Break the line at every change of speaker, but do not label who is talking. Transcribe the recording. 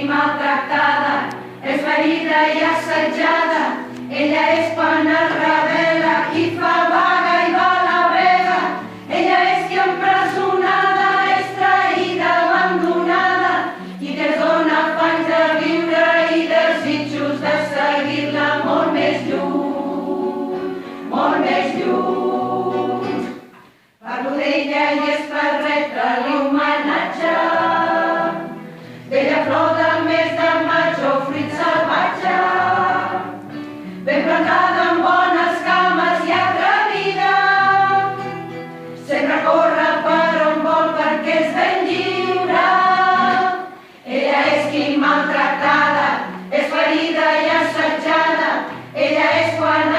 maltractada, és ferida i assetjada. Ella és quan es revela, qui fa vaga i va a la brega. Ella és qui empresonada, és traïda, abandonada, i que es dona panys de viure i desitjos de seguir-la molt més lluny, molt més lluny. Parlo d'ella i és per retre-li homenatge, bella flor del mes de maig o fruit salvatge, ben plantada amb bones cames i atrevida, sempre corre per on vol perquè és ben lliure. Ella és qui maltractada, és ferida i assetjada, ella és quan